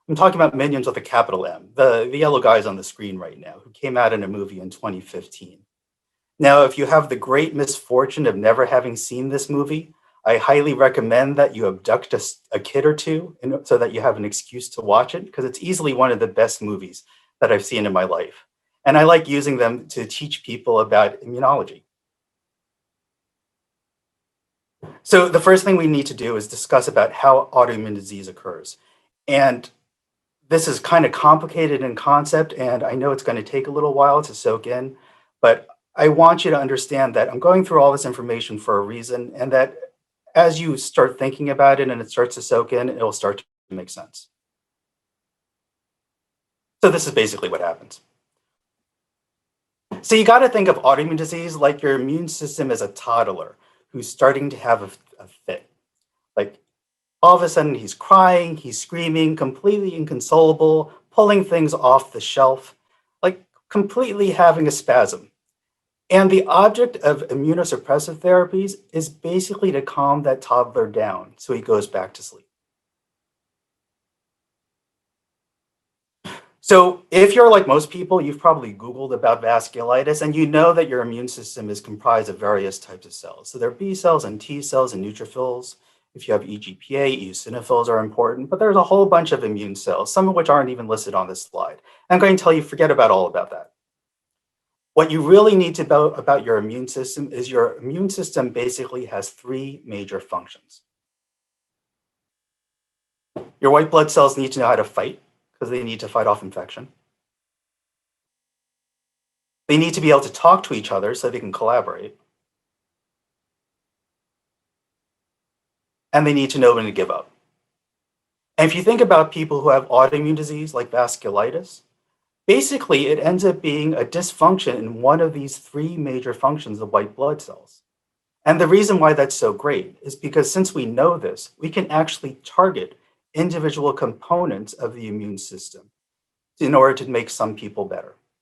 I'm talking about Minions with a capital M, the yellow guys on the screen right now, who came out in a movie in 2015. Now, if you have the great misfortune of never having seen this movie, I highly recommend that you abduct a kid or two so that you have an excuse to watch it, because it's easily one of the best movies that I've seen in my life. And I like using them to teach people about immunology. So the first thing we need to do is discuss about how autoimmune disease occurs. And this is kind of complicated in concept, and I know it's going to take a little while to soak in, but I want you to understand that I'm going through all this information for a reason, and that as you start thinking about it and it starts to soak in, it'll start to make sense. So this is basically what happens. So you got to think of autoimmune disease like your immune system is a toddler who's starting to have a fit. Like all of a sudden he's crying, he's screaming, completely inconsolable, pulling things off the shelf, like completely having a spasm. And the object of immunosuppressive therapies is basically to calm that toddler down so he goes back to sleep. So if you're like most people, you've probably Googled about vasculitis and you know that your immune system is comprised of various types of cells. So there are B cells and T cells and neutrophils. If you have EGPA, eosinophils are important, but there's a whole bunch of immune cells, some of which aren't even listed on this slide. I'm going to tell you, forget about all about that. What you really need to know about your immune system is your immune system basically has three major functions. Your white blood cells need to know how to fight because they need to fight off infection. They need to be able to talk to each other so they can collaborate. And they need to know when to give up. And if you think about people who have autoimmune disease like vasculitis, basically it ends up being a dysfunction in one of these three major functions of white blood cells. And the reason why that's so great is because since we know this, we can actually target individual components of the immune system in order to make some people better.